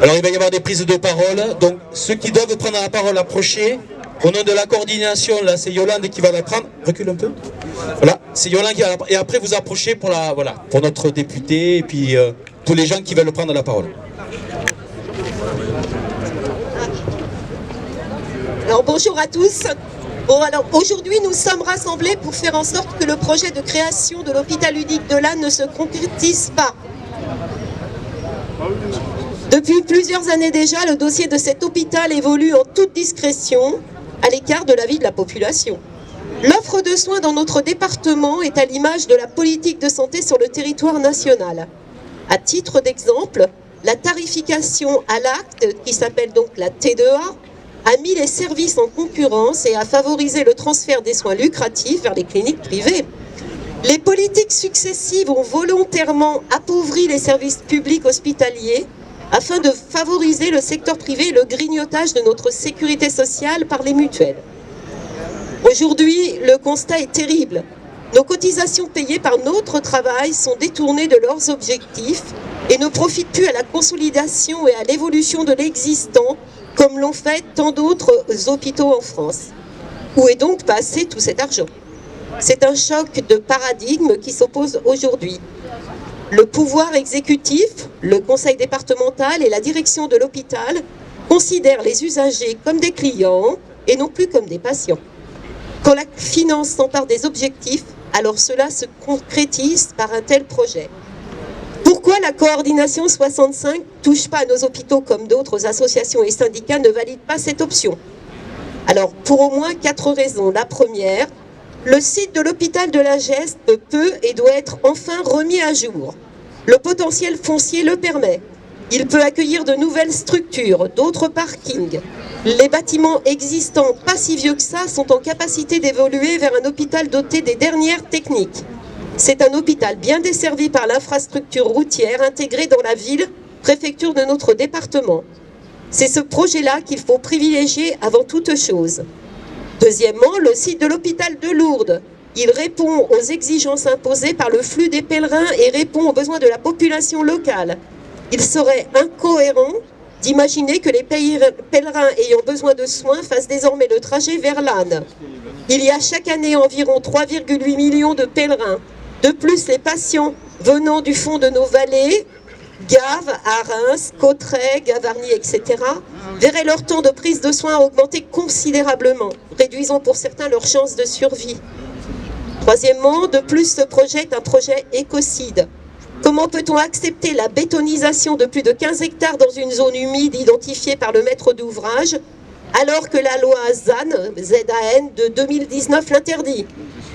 Alors il va y avoir des prises de parole, donc ceux qui doivent prendre la parole approchez. Au nom de la coordination, là c'est Yolande qui va la prendre. Recule un peu. Voilà, c'est Yolande qui va la prendre. Et après vous approchez pour pour notre député et puis tous les gens qui veulent prendre la parole. Alors bonjour à tous. Bon alors aujourd'hui nous sommes rassemblés pour faire en sorte que le projet de création de l'hôpital unique de l'Âne ne se concrétise pas. Depuis plusieurs années déjà, le dossier de cet hôpital évolue en toute discrétion, à l'écart de l'avis de la population. L'offre de soins dans notre département est à l'image de la politique de santé sur le territoire national. À titre d'exemple, la tarification à l'acte, qui s'appelle donc la T2A, a mis les services en concurrence et a favorisé le transfert des soins lucratifs vers les cliniques privées. Les politiques successives ont volontairement appauvri les services publics hospitaliers afin de favoriser le secteur privé et le grignotage de notre sécurité sociale par les mutuelles. Aujourd'hui, le constat est terrible. Nos cotisations payées par notre travail sont détournées de leurs objectifs et ne profitent plus à la consolidation et à l'évolution de l'existant, comme l'ont fait tant d'autres hôpitaux en France. Où est donc passé tout cet argent? C'est un choc de paradigme qui s'oppose aujourd'hui. Le pouvoir exécutif, le conseil départemental et la direction de l'hôpital considèrent les usagers comme des clients et non plus comme des patients. Quand la finance s'empare des objectifs, alors cela se concrétise par un tel projet. Pourquoi la coordination 65 ne touche pas à nos hôpitaux comme d'autres associations et syndicats ne valident pas cette option? Alors, pour au moins 4 raisons. La première, le site de l'hôpital de la Geste peut et doit être enfin remis à jour. Le potentiel foncier le permet. Il peut accueillir de nouvelles structures, d'autres parkings. Les bâtiments existants, pas si vieux que ça, sont en capacité d'évoluer vers un hôpital doté des dernières techniques. C'est un hôpital bien desservi par l'infrastructure routière intégrée dans la ville, préfecture de notre département. C'est ce projet-là qu'il faut privilégier avant toute chose. Deuxièmement, le site de l'hôpital de Lourdes. Il répond aux exigences imposées par le flux des pèlerins et répond aux besoins de la population locale. Il serait incohérent d'imaginer que les pèlerins ayant besoin de soins fassent désormais le trajet vers l'Âne. Il y a chaque année environ 3,8 millions de pèlerins. De plus, les patients venant du fond de nos vallées, Gave, à Reims, Cauterets, Gavarnie, etc., verraient leur temps de prise de soins augmenter considérablement, réduisant pour certains leurs chances de survie. Troisièmement, de plus, ce projet est un projet écocide. Comment peut-on accepter la bétonisation de plus de 15 hectares dans une zone humide identifiée par le maître d'ouvrage, alors que la loi ZAN de 2019 l'interdit?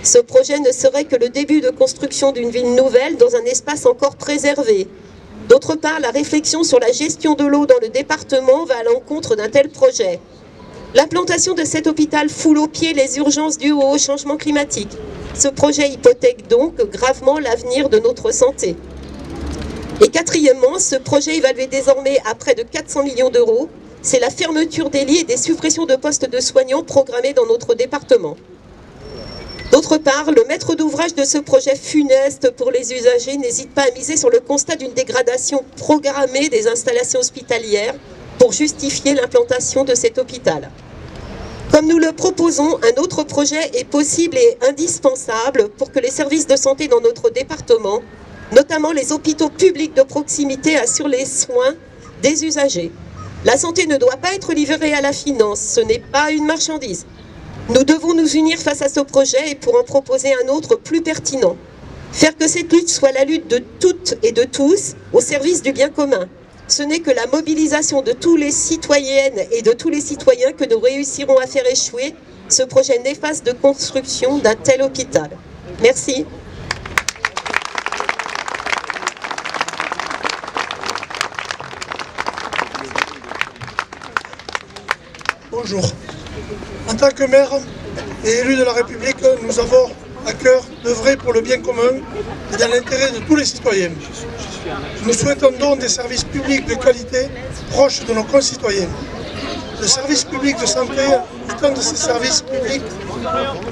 Ce projet ne serait que le début de construction d'une ville nouvelle dans un espace encore préservé. D'autre part, la réflexion sur la gestion de l'eau dans le département va à l'encontre d'un tel projet. L'implantation de cet hôpital foule aux pieds les urgences dues au changement climatique. Ce projet hypothèque donc gravement l'avenir de notre santé. Et quatrièmement, ce projet évalué désormais à près de 400 millions d'euros, c'est la fermeture des lits et des suppressions de postes de soignants programmés dans notre département. D'autre part, le maître d'ouvrage de ce projet funeste pour les usagers n'hésite pas à miser sur le constat d'une dégradation programmée des installations hospitalières pour justifier l'implantation de cet hôpital. Comme nous le proposons, un autre projet est possible et indispensable pour que les services de santé dans notre département, notamment les hôpitaux publics de proximité, assurent les soins des usagers. La santé ne doit pas être livrée à la finance, ce n'est pas une marchandise. Nous devons nous unir face à ce projet et pour en proposer un autre plus pertinent. Faire que cette lutte soit la lutte de toutes et de tous au service du bien commun. Ce n'est que la mobilisation de tous les citoyennes et de tous les citoyens que nous réussirons à faire échouer ce projet néfaste de construction d'un tel hôpital. Merci. Bonjour. En tant que maire et élu de la République, nous avons à cœur d'œuvrer pour le bien commun et dans l'intérêt de tous les citoyens. Nous souhaitons donc des services publics de qualité proches de nos concitoyens. Le service public de santé est un de ces services publics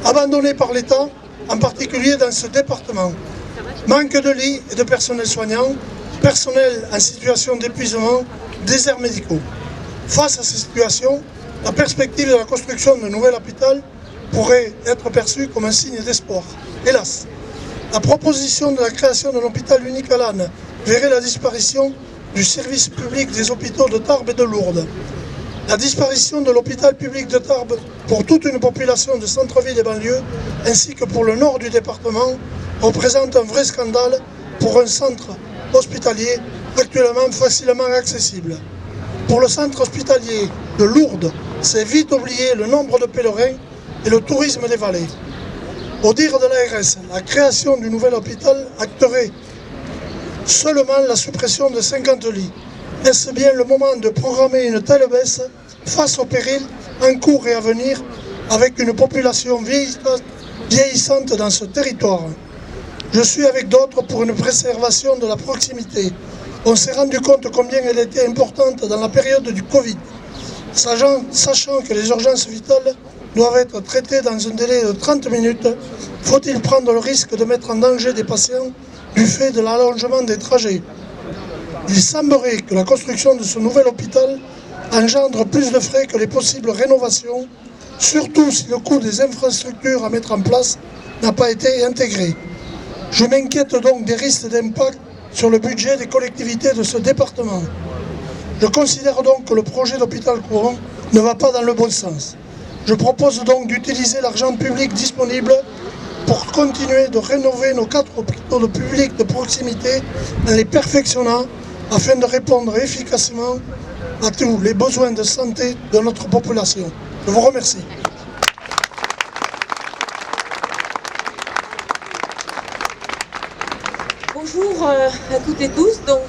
abandonnés par l'État, en particulier dans ce département. Manque de lits et de personnel soignant, personnel en situation d'épuisement, déserts médicaux. Face à ces situations, la perspective de la construction d'un nouvel hôpital pourrait être perçue comme un signe d'espoir. Hélas, la proposition de la création d'un hôpital unique à l'âne verrait la disparition du service public des hôpitaux de Tarbes et de Lourdes. La disparition de l'hôpital public de Tarbes pour toute une population de centre-ville et banlieue, ainsi que pour le nord du département, représente un vrai scandale pour un centre hospitalier actuellement facilement accessible. Pour le centre hospitalier de Lourdes, c'est vite oublier le nombre de pèlerins et le tourisme des vallées. Au dire de l'ARS, la création du nouvel hôpital acterait seulement la suppression de 50 lits. Est-ce bien le moment de programmer une telle baisse face aux périls en cours et à venir avec une population vieillissante dans ce territoire? Je suis avec d'autres pour une préservation de la proximité. On s'est rendu compte combien elle était importante dans la période du Covid. Sachant que les urgences vitales doivent être traitées dans un délai de 30 minutes, faut-il prendre le risque de mettre en danger des patients du fait de l'allongement des trajets? Il semblerait que la construction de ce nouvel hôpital engendre plus de frais que les possibles rénovations, surtout si le coût des infrastructures à mettre en place n'a pas été intégré. Je m'inquiète donc des risques d'impact sur le budget des collectivités de ce département. Je considère donc que le projet d'hôpital courant ne va pas dans le bon sens. Je propose donc d'utiliser l'argent public disponible pour continuer de rénover nos 4 hôpitaux de public de proximité en les perfectionnant afin de répondre efficacement à tous les besoins de santé de notre population. Je vous remercie. Bonjour à toutes et tous, donc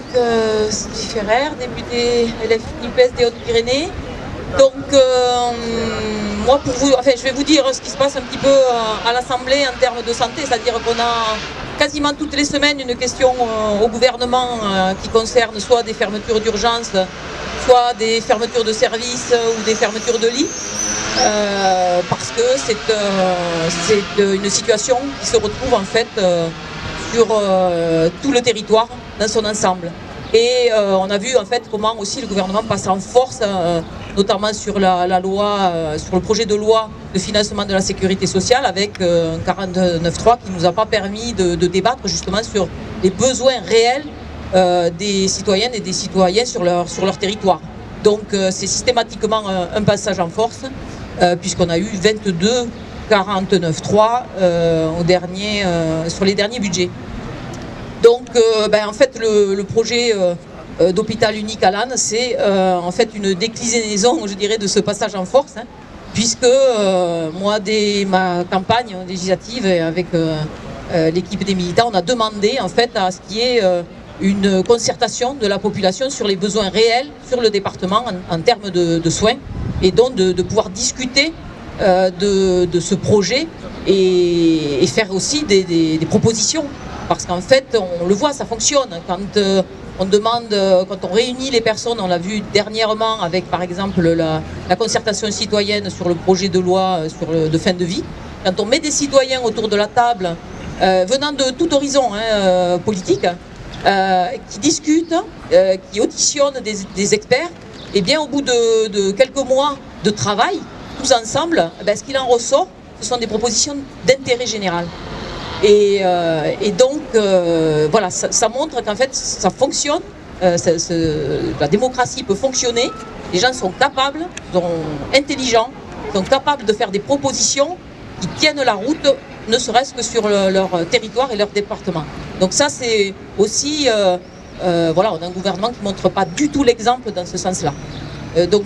Sophie Ferrer, députée LFI-NUPES des Hautes-Pyrénées. Donc moi je vais vous dire ce qui se passe un petit peu à l'Assemblée en termes de santé, c'est-à-dire qu'on a quasiment toutes les semaines une question au gouvernement qui concerne soit des fermetures d'urgence, soit des fermetures de services ou des fermetures de lits, parce que c'est une situation qui se retrouve en fait sur tout le territoire dans son ensemble. Et on a vu en fait comment aussi le gouvernement passe en force, notamment sur la loi, sur le projet de loi de financement de la sécurité sociale avec un 49.3 qui ne nous a pas permis de débattre justement sur les besoins réels des citoyennes et des citoyens sur leur territoire. Donc c'est systématiquement un passage en force, puisqu'on a eu 22 49.3 sur les derniers budgets. Donc en fait le projet d'hôpital unique à l'âne, c'est en fait une déclinaison, je dirais, de ce passage en force, puisque moi, dès ma campagne législative et avec l'équipe des militants, on a demandé en fait à ce qu'il y ait une concertation de la population sur les besoins réels sur le département en termes de soins, et donc de pouvoir discuter de ce projet et faire aussi des propositions. Parce qu'en fait, on le voit, ça fonctionne. Quand on demande, quand on réunit les personnes, on l'a vu dernièrement avec par exemple la concertation citoyenne sur le projet de loi de fin de vie, quand on met des citoyens autour de la table, venant de tout horizon politique, qui discutent, qui auditionnent des experts, et bien au bout de quelques mois de travail, tous ensemble, ce qu'il en ressort, ce sont des propositions d'intérêt général. Et donc, voilà, ça montre qu'en fait, ça fonctionne, la démocratie peut fonctionner, les gens sont capables, sont intelligents, sont capables de faire des propositions qui tiennent la route, ne serait-ce que sur leur territoire et leur département. Donc ça, c'est aussi, voilà, on a un gouvernement qui ne montre pas du tout l'exemple dans ce sens-là. Donc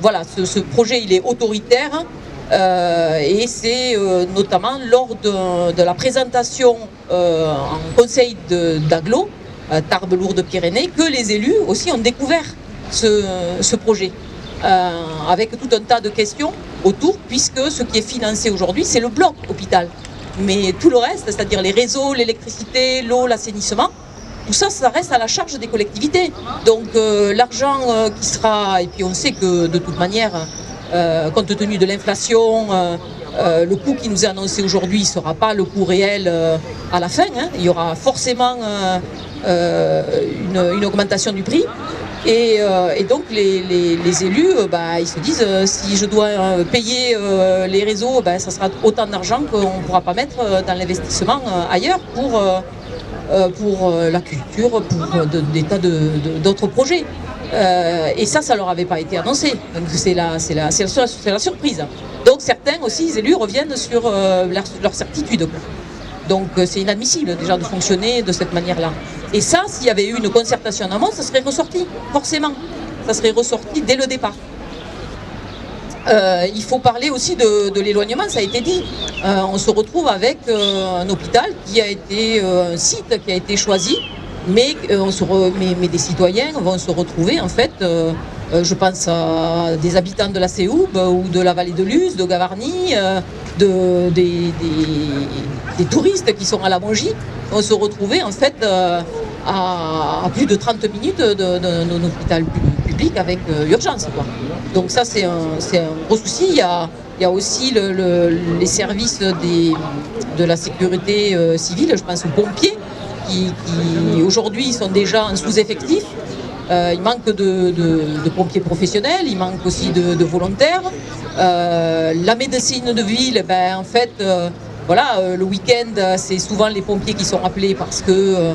voilà, ce projet, il est autoritaire. Et c'est notamment lors de la présentation en conseil d'Aglo, Tarbes Lourdes Pyrénées, que les élus aussi ont découvert ce projet, avec tout un tas de questions autour, puisque ce qui est financé aujourd'hui, c'est le bloc hôpital. Mais tout le reste, c'est-à-dire les réseaux, l'électricité, l'eau, l'assainissement, tout ça, ça reste à la charge des collectivités. Donc l'argent qui sera, et puis on sait que de toute manière, compte tenu de l'inflation, le coût qui nous est annoncé aujourd'hui ne sera pas le coût réel à la fin. Il y aura forcément une augmentation du prix. Et donc les élus, ils se disent si je dois payer les réseaux, ça sera autant d'argent qu'on ne pourra pas mettre dans l'investissement ailleurs pour la culture, pour des tas d'autres projets. Et ça leur avait pas été annoncé. Donc c'est la surprise. Donc certains aussi, les élus reviennent sur leur certitude, quoi. Donc c'est inadmissible déjà de fonctionner de cette manière-là. Et ça, s'il y avait eu une concertation en amont, ça serait ressorti, forcément. Ça serait ressorti dès le départ. Il faut parler aussi de l'éloignement, ça a été dit. On se retrouve avec un hôpital qui a été un site qui a été choisi, mais des citoyens vont se retrouver en fait. Je pense à des habitants de la Séoube ou de la vallée de Luz, de Gavarnie, des touristes qui sont à la Mongie, vont se retrouver en fait à plus de 30 minutes d'un hôpital public avec urgence, quoi. Donc ça c'est un gros souci. Il y a aussi les services de la sécurité civile, je pense aux pompiers, qui aujourd'hui sont déjà en sous-effectif. Il manque de pompiers professionnels, il manque aussi de volontaires. La médecine de ville, en fait, le week-end, c'est souvent les pompiers qui sont appelés parce que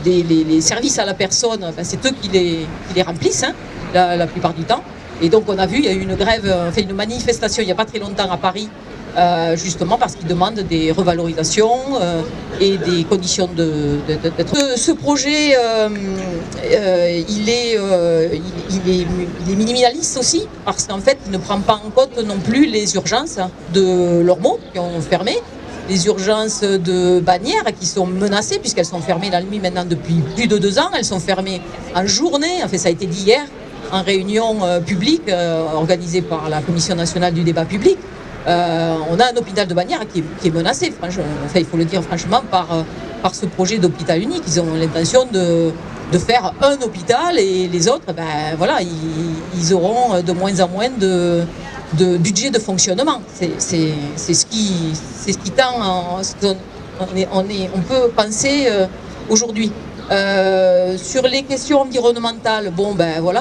les services à la personne, c'est eux qui les remplissent, hein, la plupart du temps. Et donc on a vu, il y a eu une grève, une manifestation il n'y a pas très longtemps à Paris, justement parce qu'ils demandent des revalorisations et des conditions d'être. Ce projet, il est minimaliste aussi, parce qu'en fait, il ne prend pas en compte non plus les urgences de Lormeaux qui ont fermé, les urgences de Bagnères qui sont menacées, puisqu'elles sont fermées la nuit maintenant depuis plus de 2 ans. Elles sont fermées en journée, en fait ça a été dit hier, en réunion publique organisée par la Commission nationale du débat public. On a un hôpital de Bagnères qui est menacé, il faut le dire franchement, par ce projet d'hôpital unique. Ils ont l'intention de faire un hôpital et les autres, ils auront de moins en moins de budget de fonctionnement. C'est ce qui tend, on peut penser aujourd'hui. Sur les questions environnementales,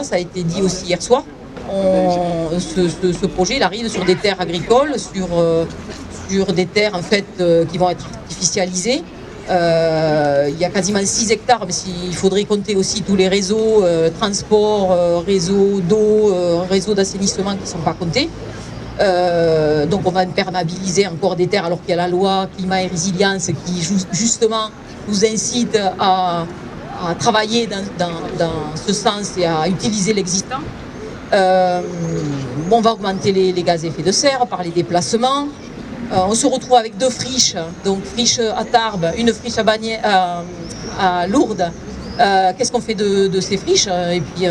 ça a été dit aussi hier soir. Ce projet, il arrive sur des terres agricoles, sur des terres en fait qui vont être artificialisées. Il y a quasiment 6 hectares, mais il faudrait compter aussi tous les réseaux, transport, réseaux d'eau, réseaux d'assainissement qui ne sont pas comptés. Donc on va imperméabiliser encore des terres alors qu'il y a la loi climat et résilience qui justement nous incite à travailler dans ce sens et à utiliser l'existant. On va augmenter les gaz à effet de serre par les déplacements. On se retrouve avec 2 friches, donc friche à Tarbes, une friche à Lourdes. Qu'est-ce qu'on fait de ces friches? Et puis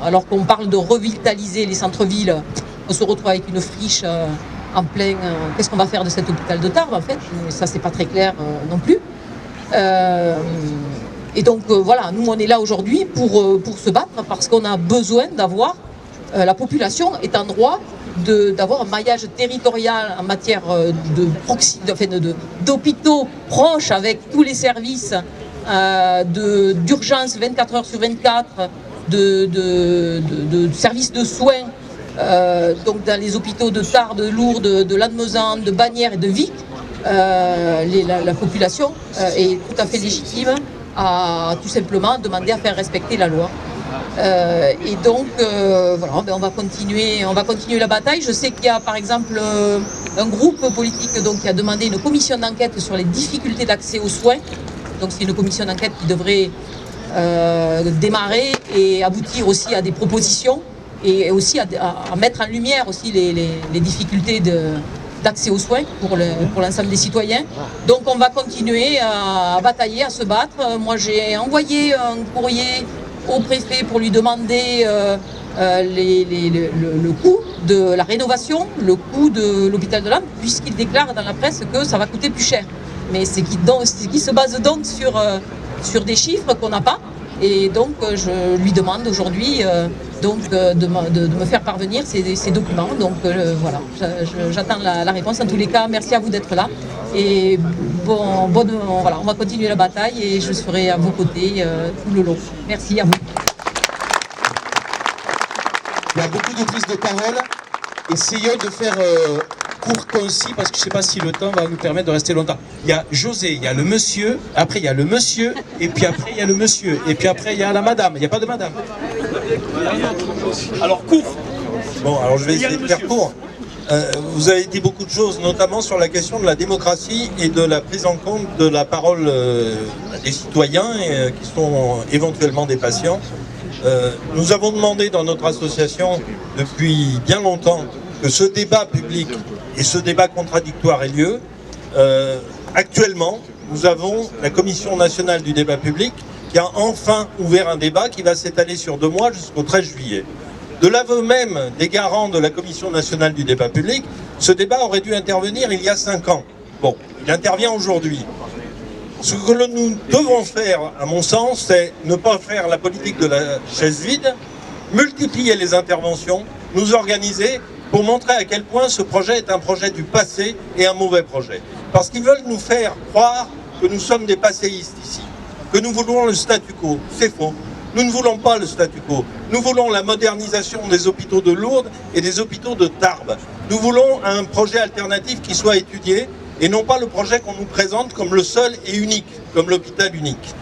alors qu'on parle de revitaliser les centres-villes, on se retrouve avec une friche en plein. Qu'est-ce qu'on va faire de cet hôpital de Tarbes en fait? Ça c'est pas très clair non plus. Et donc nous on est là aujourd'hui pour se battre parce qu'on a besoin d'avoir, la population est en droit d'avoir un maillage territorial en matière d'hôpitaux proches avec tous les services d'urgence 24 heures sur 24, de services de soins, donc dans les hôpitaux de Tarbes, de Lourdes, de Lannemezan, de Bagnères et de Vic. La population est tout à fait légitime à tout simplement demander à faire respecter la loi. Et donc on va continuer la bataille. Je sais qu'il y a par exemple un groupe politique qui a demandé une commission d'enquête sur les difficultés d'accès aux soins. Donc c'est une commission d'enquête qui devrait démarrer et aboutir aussi à des propositions et aussi à mettre en lumière aussi les difficultés d'accès aux soins pour l'ensemble des citoyens. Donc on va continuer à batailler, à se battre. Moi j'ai envoyé un courrier au préfet pour lui demander le coût de la rénovation, le coût de l'hôpital de Laon, puisqu'il déclare dans la presse que ça va coûter plus cher. Mais c'est qui se base donc sur des chiffres qu'on n'a pas. Et donc je lui demande aujourd'hui donc de me faire parvenir ces documents. Donc voilà, j'attends la réponse. En tous les cas, merci à vous d'être là. Et voilà, on va continuer la bataille et je serai à vos côtés tout le long. Merci à vous. Il y a beaucoup de prises de parole. Essayons de faire court, concis, parce que je ne sais pas si le temps va nous permettre de rester longtemps. Il y a José, il y a le monsieur, après il y a le monsieur, et puis après il y a le monsieur, et puis après il y a la madame. Il n'y a pas de madame. Alors court. Bon, alors je vais essayer de faire court. Vous avez dit beaucoup de choses, notamment sur la question de la démocratie et de la prise en compte de la parole des citoyens qui sont éventuellement des patients. Nous avons demandé dans notre association depuis bien longtemps que ce débat public et ce débat contradictoire ait lieu. Actuellement, nous avons la Commission nationale du débat public qui a enfin ouvert un débat qui va s'étaler sur 2 mois jusqu'au 13 juillet. De l'aveu même des garants de la Commission nationale du débat public, ce débat aurait dû intervenir il y a 5 ans. Bon, il intervient aujourd'hui. Ce que nous devons faire, à mon sens, c'est ne pas faire la politique de la chaise vide, multiplier les interventions, nous organiser pour montrer à quel point ce projet est un projet du passé et un mauvais projet. Parce qu'ils veulent nous faire croire que nous sommes des passéistes ici, que nous voulons le statu quo. C'est faux. Nous ne voulons pas le statu quo. Nous voulons la modernisation des hôpitaux de Lourdes et des hôpitaux de Tarbes. Nous voulons un projet alternatif qui soit étudié et non pas le projet qu'on nous présente comme le seul et unique, comme l'hôpital unique.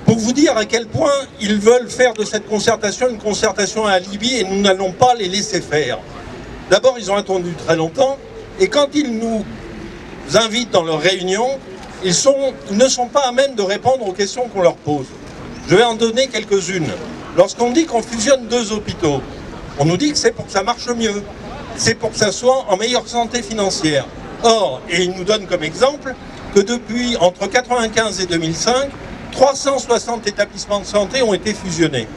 Pour vous dire à quel point ils veulent faire de cette concertation une concertation à alibi et nous n'allons pas les laisser faire. D'abord, ils ont attendu très longtemps et quand ils nous invitent dans leurs réunions, ils ne sont pas à même de répondre aux questions qu'on leur pose. Je vais en donner quelques-unes. Lorsqu'on dit qu'on fusionne 2 hôpitaux, on nous dit que c'est pour que ça marche mieux. C'est pour que ça soit en meilleure santé financière. Or, et ils nous donnent comme exemple que depuis entre 1995 et 2005, 360 établissements de santé ont été fusionnés.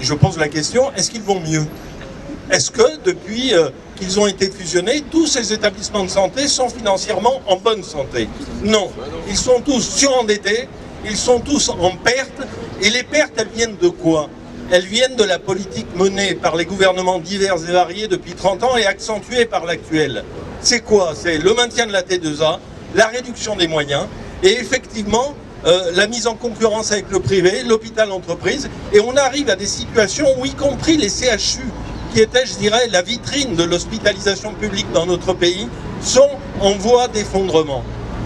Et je pose la question, est-ce qu'ils vont mieux? Est-ce que depuis qu'ils ont été fusionnés, tous ces établissements de santé sont financièrement en bonne santé? Non, ils sont tous surendettés, ils sont tous en perte, et les pertes, elles viennent de quoi? Elles viennent de la politique menée par les gouvernements divers et variés depuis 30 ans et accentuée par l'actuel. C'est quoi? C'est le maintien de la T2A, la réduction des moyens, et effectivement, la mise en concurrence avec le privé, l'hôpital-entreprise, et on arrive à des situations où, y compris les CHU, qui étaient, je dirais, la vitrine de l'hospitalisation publique dans notre pays, sont en voie d'effondrement.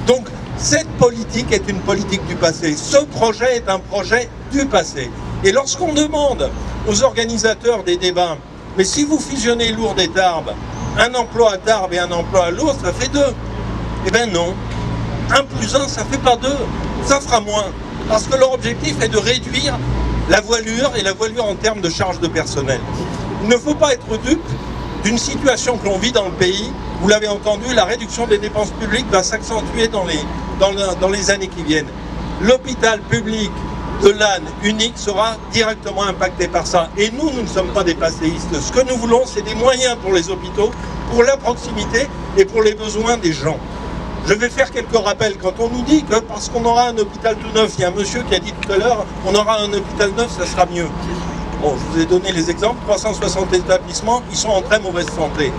Donc, cette politique est une politique du passé. Ce projet est un projet du passé. Et lorsqu'on demande aux organisateurs des débats, mais si vous fusionnez Lourdes et Tarbes, un emploi à Tarbes et un emploi à Lourdes, ça fait 2. Eh bien non. 1 plus 1, ça fait pas 2. Ça fera moins. Parce que leur objectif est de réduire la voilure et la voilure en termes de charges de personnel. Il ne faut pas être dupe d'une situation que l'on vit dans le pays. Vous l'avez entendu, la réduction des dépenses publiques va s'accentuer dans les années qui viennent. L'hôpital public de l'âne unique sera directement impacté par ça. Et nous, nous ne sommes pas des passéistes. Ce que nous voulons, c'est des moyens pour les hôpitaux, pour la proximité et pour les besoins des gens. Je vais faire quelques rappels. Quand on nous dit que parce qu'on aura un hôpital tout neuf, il y a un monsieur qui a dit tout à l'heure, on aura un hôpital neuf, ça sera mieux. Bon, je vous ai donné les exemples, 360 établissements, ils sont en très mauvaise santé.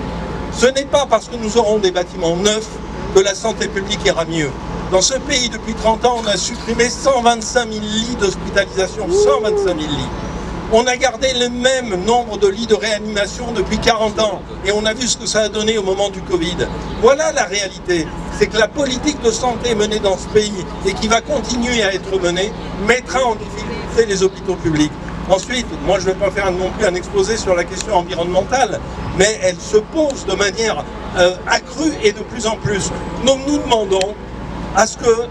Ce n'est pas parce que nous aurons des bâtiments neufs que la santé publique ira mieux. Dans ce pays, depuis 30 ans, on a supprimé 125 000 lits d'hospitalisation, 125 000 lits. On a gardé le même nombre de lits de réanimation depuis 40 ans. Et on a vu ce que ça a donné au moment du Covid. Voilà la réalité. C'est que la politique de santé menée dans ce pays et qui va continuer à être menée mettra en difficulté les hôpitaux publics. Ensuite, moi je ne vais pas faire non plus un exposé sur la question environnementale, mais elle se pose de manière accrue et de plus en plus. Donc nous demandons à ce que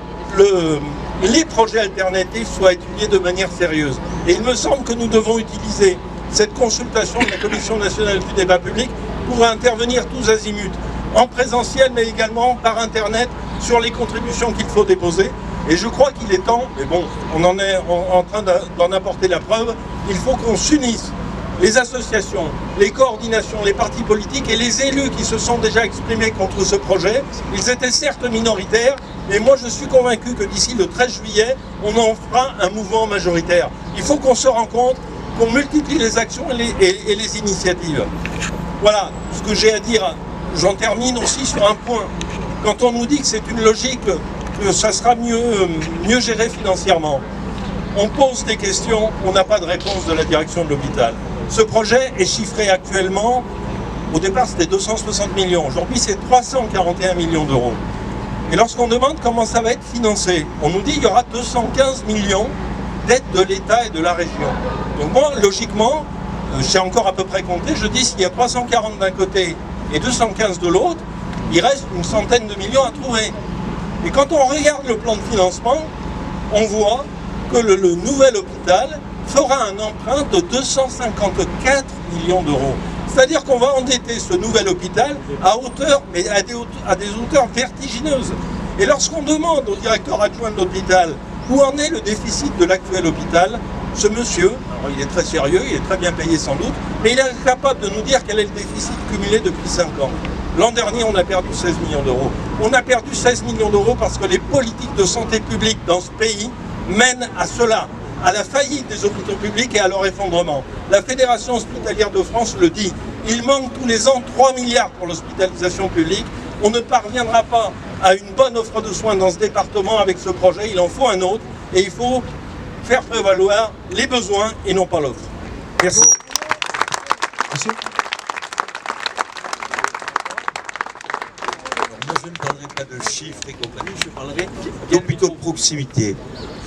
les projets alternatifs soient étudiés de manière sérieuse. Et il me semble que nous devons utiliser cette consultation de la Commission nationale du débat public pour intervenir tous azimuts, en présentiel mais également par Internet, sur les contributions qu'il faut déposer. Et je crois qu'il est temps, mais bon, on en est en train d'en apporter la preuve, il faut qu'on s'unisse, les associations, les coordinations, les partis politiques et les élus qui se sont déjà exprimés contre ce projet. Ils étaient certes minoritaires, mais moi je suis convaincu que d'ici le 13 juillet, on en fera un mouvement majoritaire. Il faut qu'on se rencontre, qu'on multiplie les actions et les initiatives. Voilà ce que j'ai à dire. J'en termine aussi sur un point. Quand on nous dit que c'est une logique, que ça sera mieux géré financièrement, on pose des questions, on n'a pas de réponse de la direction de l'hôpital. Ce projet est chiffré actuellement, au départ c'était 260 millions, aujourd'hui c'est 341 millions d'euros. Et lorsqu'on demande comment ça va être financé, on nous dit qu'il y aura 215 millions d'aides de l'État et de la région. Donc moi, logiquement, j'ai encore à peu près compté, je dis s'il y a 340 d'un côté et 215 de l'autre, il reste une centaine de millions à trouver. Et quand on regarde le plan de financement, on voit que le nouvel hôpital fera un emprunt de 254 millions d'euros. C'est-à-dire qu'on va endetter ce nouvel hôpital à hauteur, mais à des hauteurs vertigineuses. Et lorsqu'on demande au directeur adjoint de l'hôpital où en est le déficit de l'actuel hôpital, ce monsieur, alors il est très sérieux, il est très bien payé sans doute, mais il est incapable de nous dire quel est le déficit cumulé depuis 5 ans. L'an dernier, on a perdu 16 millions d'euros. On a perdu 16 millions d'euros parce que les politiques de santé publique dans ce pays mènent à cela, à la faillite des hôpitaux publics et à leur effondrement. La Fédération hospitalière de France le dit. Il manque tous les ans 3 milliards pour l'hospitalisation publique. On ne parviendra pas à une bonne offre de soins dans ce département avec ce projet. Il en faut un autre et il faut faire prévaloir les besoins et non pas l'offre. Merci. Merci. Moi, je ne parlerai pas de chiffres et compagnie, je parlerai d'hôpitaux de proximité.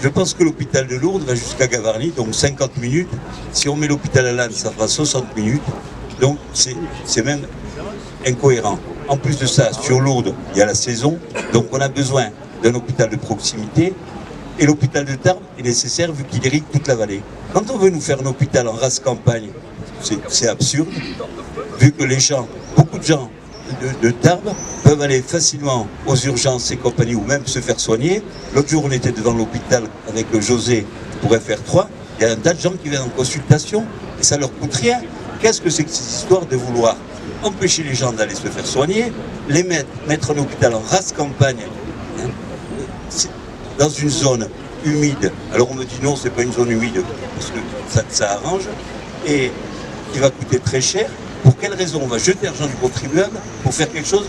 Je pense que l'hôpital de Lourdes va jusqu'à Gavarnie, donc 50 minutes. Si on met l'hôpital à Lannes, ça fera 60 minutes. Donc c'est même incohérent. En plus de ça, sur Lourdes, il y a la saison, donc on a besoin d'un hôpital de proximité. Et l'hôpital de Tarbes est nécessaire vu qu'il irrigue toute la vallée. Quand on veut nous faire un hôpital en race campagne, c'est absurde, vu que les gens, beaucoup de gens de Tarbes peuvent aller facilement aux urgences et compagnie ou même se faire soigner. L'autre jour, on était devant l'hôpital avec José pour FR3. Il y a un tas de gens qui viennent en consultation et ça leur coûte rien. Qu'est-ce que c'est que cette histoire de vouloir empêcher les gens d'aller se faire soigner, les mettre un hôpital en race campagne, hein, dans une zone humide. Alors on me dit non, c'est pas une zone humide, parce que ça arrange, et qui va coûter très cher. Pour quelle raison on va jeter l'argent du contribuable pour faire quelque chose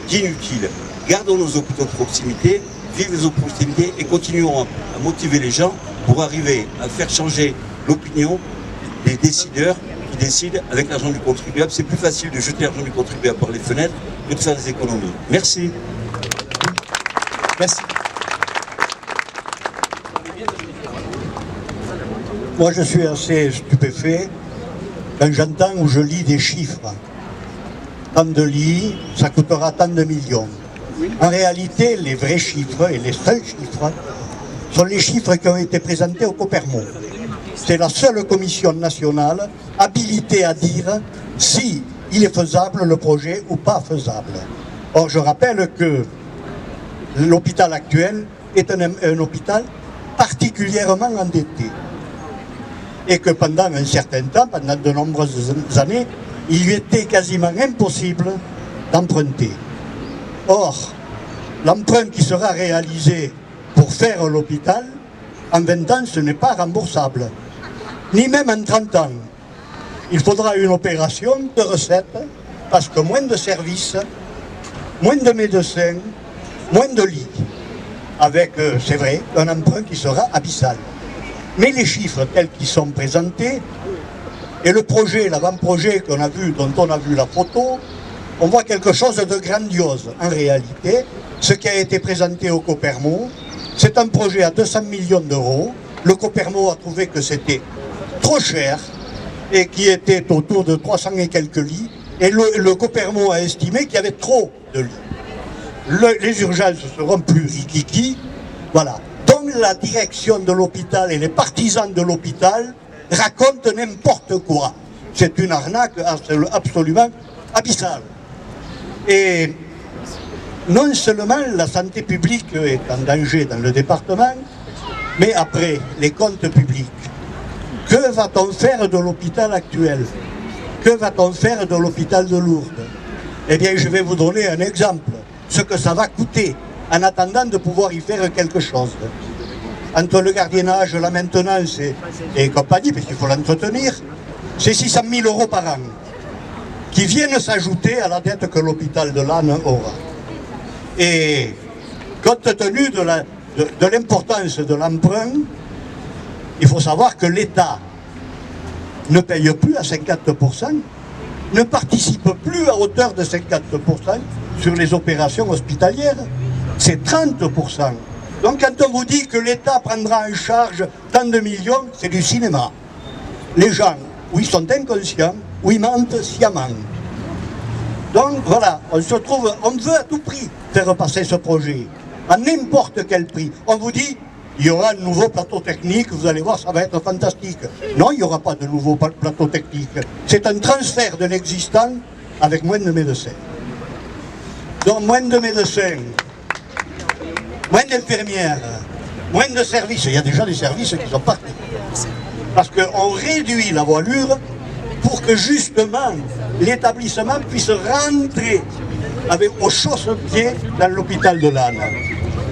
d'inutile? Gardons nos hôpitaux de proximité, vivons les hôpitaux de proximité et continuons à motiver les gens pour arriver à faire changer l'opinion des décideurs qui décident avec l'argent du contribuable. C'est plus facile de jeter l'argent du contribuable par les fenêtres que de faire des économies. Merci. Merci. Moi, je suis assez stupéfait quand j'entends ou je lis des chiffres. Tant de lits, ça coûtera tant de millions. En réalité, les vrais chiffres et les seuls chiffres sont les chiffres qui ont été présentés au Copermo. C'est la seule commission nationale habilitée à dire si il est faisable le projet ou pas faisable. Or, je rappelle que l'hôpital actuel est un hôpital particulièrement endetté. Et que pendant un certain temps, pendant de nombreuses années, il lui était quasiment impossible d'emprunter. Or, l'emprunt qui sera réalisé pour faire l'hôpital, en 20 ans, ce n'est pas remboursable. Ni même en 30 ans. Il faudra une opération de recettes, parce que moins de services, moins de médecins, moins de lits. Avec, c'est vrai, un emprunt qui sera abyssal. Mais les chiffres tels qu'ils sont présentés, et le projet, l'avant-projet qu'on a vu, dont on a vu la photo, on voit quelque chose de grandiose. En réalité, ce qui a été présenté au Copermo, c'est un projet à 200 millions d'euros. Le Copermo a trouvé que c'était trop cher et qui était autour de 300 et quelques lits. Et le Copermo a estimé qu'il y avait trop de lits. Les urgences seront plus rikiki. Voilà. Donc la direction de l'hôpital et les partisans de l'hôpital racontent n'importe quoi. C'est une arnaque absolument abyssale. Et non seulement la santé publique est en danger dans le département, mais après, les comptes publics. Que va-t-on faire de l'hôpital actuel? Que va-t-on faire de l'hôpital de Lourdes? Eh bien, je vais vous donner un exemple. Ce que ça va coûter en attendant de pouvoir y faire quelque chose. entre le gardiennage, la maintenance et compagnie, parce qu'il faut l'entretenir, c'est 600 000 euros par an, qui viennent s'ajouter à la dette que l'hôpital de Lannes aura. Et compte tenu de l'importance de l'emprunt, il faut savoir que l'État ne paye plus à 50%, ne participe plus à hauteur de 50% sur les opérations hospitalières, c'est 30%. Donc quand on vous dit que l'État prendra en charge tant de millions, c'est du cinéma. Les gens, ou ils sont inconscients, ou ils mentent sciemment. Donc voilà, on veut à tout prix faire passer ce projet, à n'importe quel prix. On vous dit, il y aura un nouveau plateau technique, vous allez voir, ça va être fantastique. Non, il n'y aura pas de nouveau plateau technique. C'est un transfert de l'existant avec moins de médecins. Donc moins de médecins, moins d'infirmières, moins de services. Il y a déjà des services qui sont partis. Parce qu'on réduit la voilure pour que justement l'établissement puisse rentrer au chausse-pied dans l'hôpital de Lannes.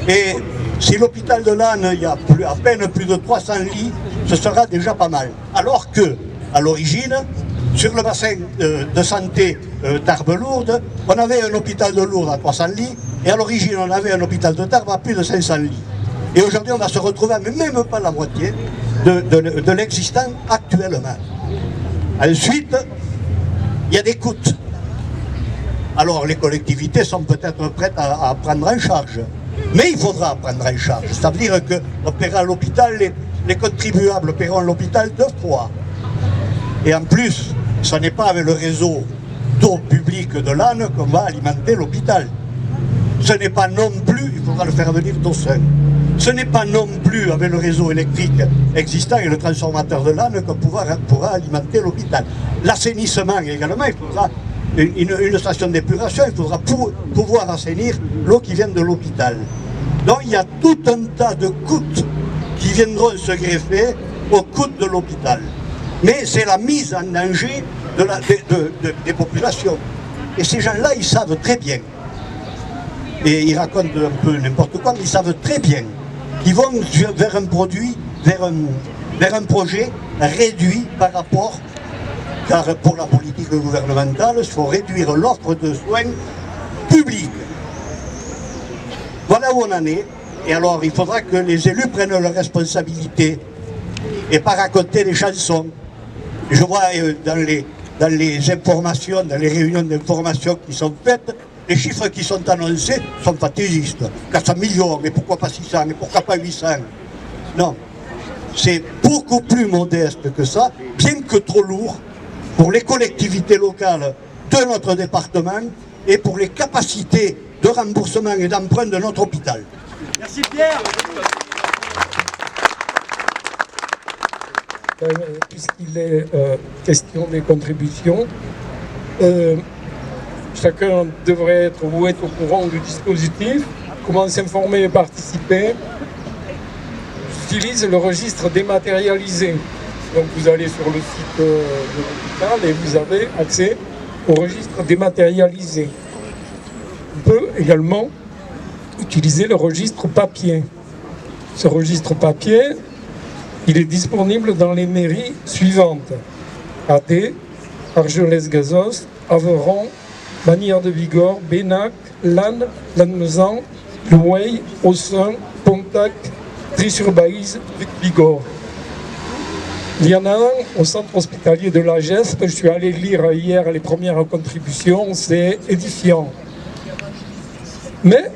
Et si l'hôpital de Lannes, il y a à peine plus de 300 lits, ce sera déjà pas mal. Alors que, à l'origine, sur le bassin de santé Tarbes-Lourdes, on avait un hôpital de Lourdes à 300 lits, et à l'origine, on avait un hôpital de Tarbes à plus de 500 lits. Et aujourd'hui, on va se retrouver à même pas la moitié de l'existant actuellement. Ensuite, il y a des coûts. Alors, les collectivités sont peut-être prêtes à prendre en charge. Mais il faudra prendre en charge. Ça veut dire qu'on paiera l'hôpital, les contribuables paieront l'hôpital 2 fois. Et en plus, ce n'est pas avec le réseau d'eau publique de Lannes qu'on va alimenter l'hôpital. Ce n'est pas non plus, il faudra le faire venir d'Ossun. Ce n'est pas non plus avec le réseau électrique existant et le transformateur de Lannes qu'on pourra alimenter l'hôpital. L'assainissement également, il faudra une station d'épuration, il faudra pouvoir assainir l'eau qui vient de l'hôpital. Donc il y a tout un tas de coûts qui viendront se greffer au coût de l'hôpital. Mais c'est la mise en danger des populations. Et ces gens-là, ils savent très bien. Et ils racontent un peu n'importe quoi, mais ils savent très bien qu'ils vont vers un produit, vers un projet réduit par rapport, car pour la politique gouvernementale, il faut réduire l'offre de soins publics. Voilà où on en est. Et alors, il faudra que les élus prennent leurs responsabilités et pas raconter des chansons. Je vois dans les informations, dans les réunions d'information qui sont faites, les chiffres qui sont annoncés sont fantaisistes. 400 millions, mais pourquoi pas 600, mais pourquoi pas 800? Non, c'est beaucoup plus modeste que ça, bien que trop lourd pour les collectivités locales de notre département et pour les capacités de remboursement et d'emprunt de notre hôpital. Merci Pierre. Puisqu'il est question des contributions, chacun devrait être ou être au courant du dispositif, comment s'informer et participer. J'utilise le registre dématérialisé. Donc vous allez sur le site de l'hôpital et vous avez accès au registre dématérialisé. On peut également utiliser le registre papier. Ce registre papier, il est disponible dans les mairies suivantes: AD, Argelès-Gazos, Aveyron, Bagnères de Bigorre, Bénac, Lannes, Lannemezan, Loueil, Ossun, Pontac, Trie-sur-Baïse, Bigorre. Il y en a un au centre hospitalier de la Geste, je suis allé lire hier les premières contributions, c'est édifiant. Mais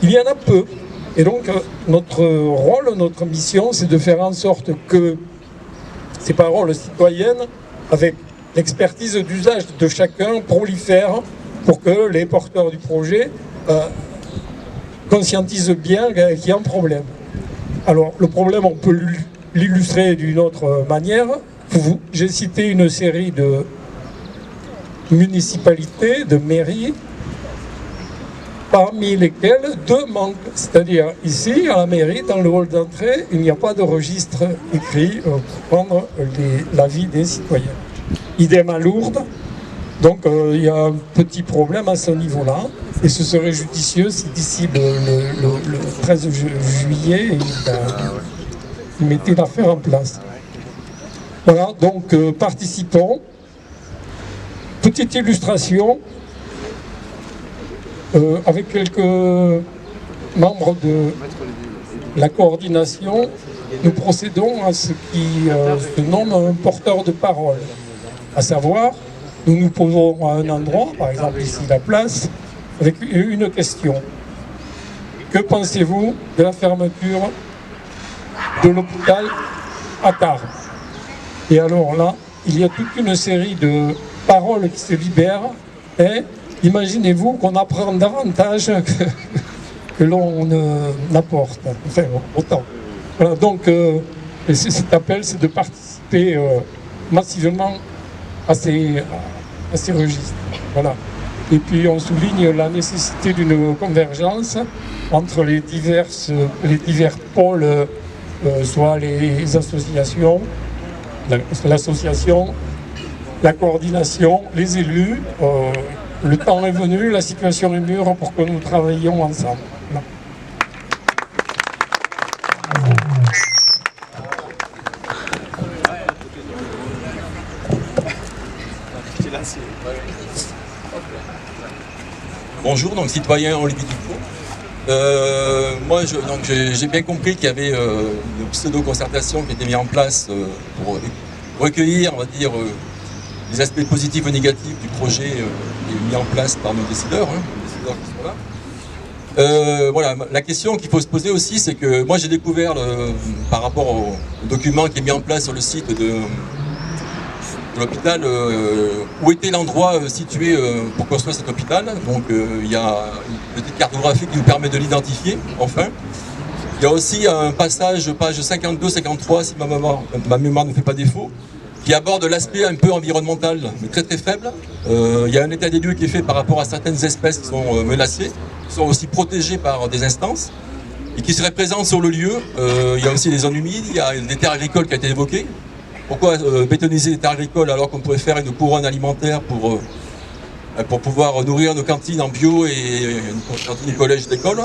il y en a peu. Et donc notre rôle, notre mission, c'est de faire en sorte que ces paroles citoyennes, avec l'expertise d'usage de chacun, prolifèrent pour que les porteurs du projet conscientisent bien qu'il y a un problème. Alors le problème, on peut l'illustrer d'une autre manière. J'ai cité une série de municipalités, de mairies, parmi lesquelles 2 manquent. C'est-à-dire ici, à la mairie, dans le hall d'entrée, il n'y a pas de registre écrit pour prendre l'avis des citoyens. Idem à Lourdes. Donc il y a un petit problème à ce niveau-là. Et ce serait judicieux si d'ici le 13 juillet, qui mettait l'affaire en place. Voilà, donc participons. Petite illustration avec quelques membres de la coordination. Nous procédons à ce qui se nomme un porteur de parole. À savoir, nous nous posons à un endroit, par exemple ici la place, avec une question. Que pensez-vous de la fermeture de l'hôpital à Tarbes? Et alors là, il y a toute une série de paroles qui se libèrent. Et imaginez-vous qu'on apprend davantage que l'on n'apporte. Enfin, autant. Voilà, donc, cet appel, c'est de participer massivement à ces registres. Voilà. Et puis, on souligne la nécessité d'une convergence entre les divers pôles, soit les associations, l'association, la coordination, les élus. Le temps est venu, la situation est mûre pour que nous travaillions ensemble. Voilà. Bonjour, donc citoyen Olivier Duclos. Moi, j'ai bien compris qu'il y avait une pseudo-concertation qui était mise en place pour recueillir, on va dire, les aspects positifs ou négatifs du projet qui est mis en place par nos décideurs, les décideurs qui sont là. Voilà, la question qu'il faut se poser aussi, c'est que moi j'ai découvert, par rapport au document qui est mis en place sur le site de l'hôpital, où était l'endroit situé pour construire cet hôpital. Donc il y a une petite cartographie qui nous permet de l'identifier, enfin. Il y a aussi un passage, page 52-53, si ma mémoire ne fait pas défaut, qui aborde l'aspect un peu environnemental, mais très très faible. Il y a un état des lieux qui est fait par rapport à certaines espèces qui sont menacées, qui sont aussi protégées par des instances, et qui seraient présentes sur le lieu. Il y a aussi des zones humides, il y a des terres agricoles qui a été évoquées. Pourquoi bétoniser les terres agricoles alors qu'on pourrait faire une couronne alimentaire pour pouvoir nourrir nos cantines en bio et une cantine collège d'école?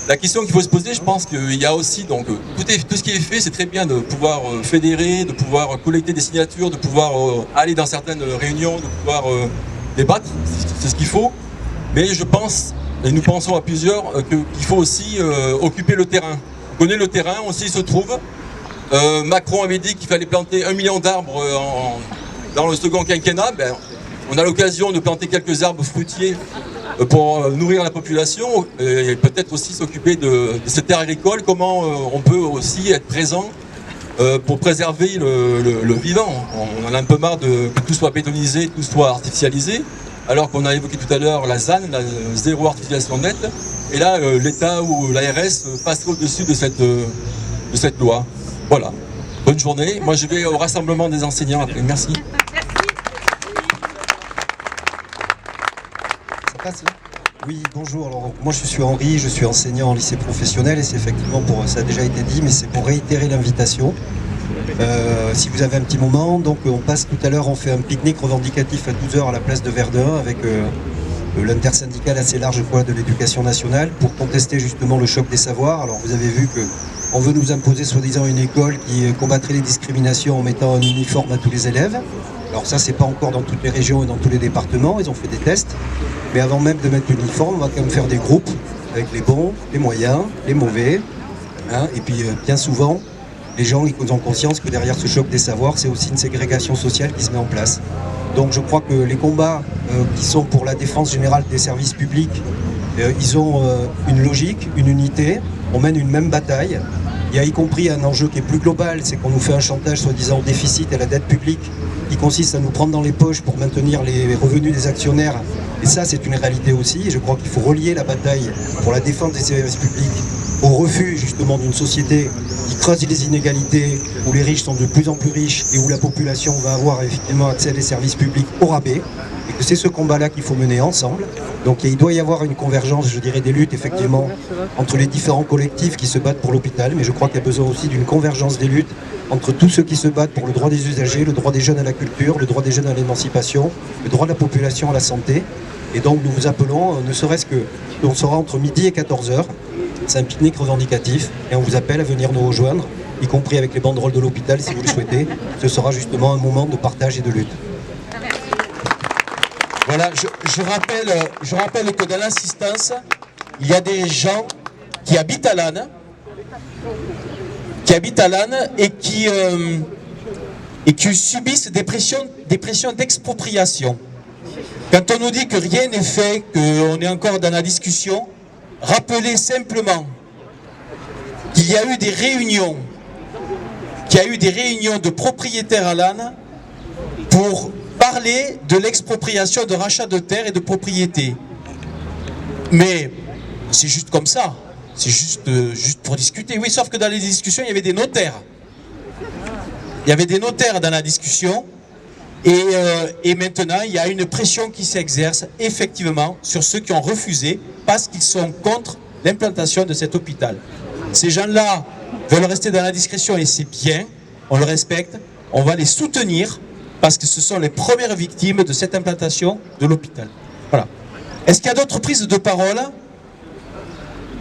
La question qu'il faut se poser, je pense qu'il y a aussi, donc tout ce qui est fait, c'est très bien de pouvoir fédérer, de pouvoir collecter des signatures, de pouvoir aller dans certaines réunions, de pouvoir débattre, c'est ce qu'il faut. Mais je pense, et nous pensons à plusieurs, qu'il faut aussi occuper le terrain. On connaît le terrain, on sait où il se trouve. Macron avait dit qu'il fallait planter 1 million d'arbres dans le second quinquennat. Ben, on a l'occasion de planter quelques arbres fruitiers pour nourrir la population et peut-être aussi s'occuper de ces terres agricoles. Comment on peut aussi être présent pour préserver le vivant. On en a un peu marre que tout soit bétonisé, tout soit artificialisé, alors qu'on a évoqué tout à l'heure la ZAN, la zéro artificialisation nette. Et là, l'État ou l'ARS passerait au-dessus de cette loi. Voilà. Bonne journée. Moi, je vais au rassemblement des enseignants après. Merci. Ça passe là ? Oui, bonjour. Alors, moi, je suis Henri, je suis enseignant en lycée professionnel et c'est effectivement ça a déjà été dit, mais c'est pour réitérer l'invitation. Si vous avez un petit moment, donc on passe tout à l'heure, on fait un pique-nique revendicatif à 12h à la place de Verdun avec l'intersyndical assez large de l'éducation nationale pour contester justement le choc des savoirs. Alors vous avez vu qu'on veut nous imposer soi-disant une école qui combattrait les discriminations en mettant un uniforme à tous les élèves. Alors ça, c'est pas encore dans toutes les régions et dans tous les départements, ils ont fait des tests. Mais avant même de mettre l'uniforme, on va quand même faire des groupes avec les bons, les moyens, les mauvais. Hein, et puis bien souvent, les gens ils ont conscience que derrière ce choc des savoirs, c'est aussi une ségrégation sociale qui se met en place. Donc je crois que les combats qui sont pour la défense générale des services publics, ils ont une logique, une unité, on mène une même bataille. Il y a y compris un enjeu qui est plus global, c'est qu'on nous fait un chantage soi-disant au déficit et à la dette publique qui consiste à nous prendre dans les poches pour maintenir les revenus des actionnaires. Et ça, c'est une réalité aussi. Et je crois qu'il faut relier la bataille pour la défense des services publics au refus justement d'une société qui creuse les inégalités, où les riches sont de plus en plus riches et où la population va avoir effectivement accès à des services publics au rabais. Et que c'est ce combat-là qu'il faut mener ensemble. Donc il doit y avoir une convergence, je dirais, des luttes effectivement entre les différents collectifs qui se battent pour l'hôpital, mais je crois qu'il y a besoin aussi d'une convergence des luttes entre tous ceux qui se battent pour le droit des usagers, le droit des jeunes à la culture, le droit des jeunes à l'émancipation, le droit de la population à la santé. Et donc nous vous appelons, ne serait-ce que, on sera entre midi et 14h, c'est un pique-nique revendicatif, et on vous appelle à venir nous rejoindre y compris avec les banderoles de l'hôpital si vous le souhaitez. Ce sera justement un moment de partage et de lutte. Voilà, je rappelle que dans l'assistance, il y a des gens qui habitent à Lannes, et qui subissent des pressions d'expropriation. Quand on nous dit que rien n'est fait, qu'on est encore dans la discussion, rappelez simplement qu'il y a eu des réunions, de propriétaires à Lannes pour parler de l'expropriation de rachat de terres et de propriétés. Mais c'est juste comme ça, c'est juste pour discuter. Oui, sauf que dans les discussions, il y avait des notaires. Il y avait des notaires dans la discussion. Et maintenant, il y a une pression qui s'exerce effectivement sur ceux qui ont refusé parce qu'ils sont contre l'implantation de cet hôpital. Ces gens-là veulent rester dans la discrétion et c'est bien, on le respecte, on va les soutenir parce que ce sont les premières victimes de cette implantation de l'hôpital. Voilà. Est-ce qu'il y a d'autres prises de parole?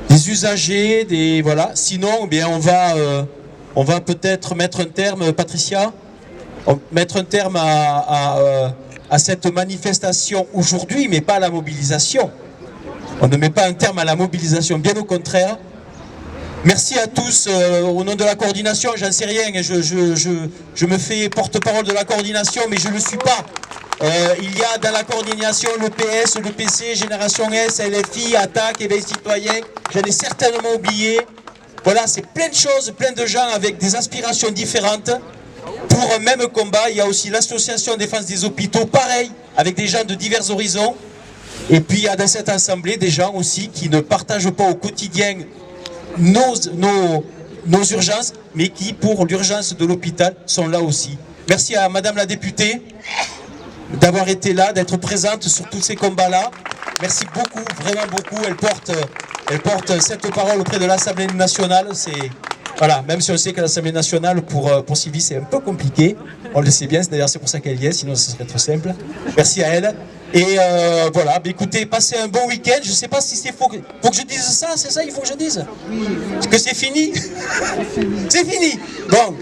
Des usagers, des... Voilà. Sinon, eh bien, on va peut-être mettre un terme, Patricia, mettre un terme à cette manifestation aujourd'hui, mais pas à la mobilisation. On ne met pas un terme à la mobilisation, bien au contraire. Merci à tous, au nom de la coordination, j'en sais rien, je me fais porte-parole de la coordination, mais je ne le suis pas. Il y a dans la coordination le PS, le PC, Génération S, LFI, Attaque, Éveil Citoyen, j'en ai certainement oublié. Voilà, c'est plein de choses, plein de gens avec des aspirations différentes. Pour un même combat, il y a aussi l'association Défense des Hôpitaux, pareil, avec des gens de divers horizons. Et puis il y a dans cette assemblée des gens aussi qui ne partagent pas au quotidien nos urgences, mais qui, pour l'urgence de l'hôpital, sont là aussi. Merci à Madame la députée d'avoir été là, d'être présente sur tous ces combats-là. Merci beaucoup, vraiment beaucoup. Elle porte cette parole auprès de l'Assemblée nationale. Voilà, même si on sait que l'Assemblée nationale, pour Sylvie, c'est un peu compliqué. On le sait bien, d'ailleurs c'est pour ça qu'elle y est, sinon ce serait trop simple. Merci à elle. Et voilà, bah écoutez, passez un bon week-end. Je ne sais pas si c'est faut que je dise ça, c'est ça il faut que je dise? Que c'est fini? C'est fini. Bon,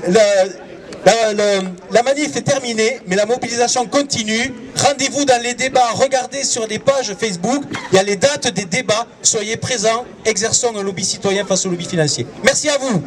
la manif est terminée, mais la mobilisation continue. Rendez-vous dans les débats, regardez sur les pages Facebook, il y a les dates des débats. Soyez présents, exerçons un lobby citoyen face au lobby financier. Merci à vous.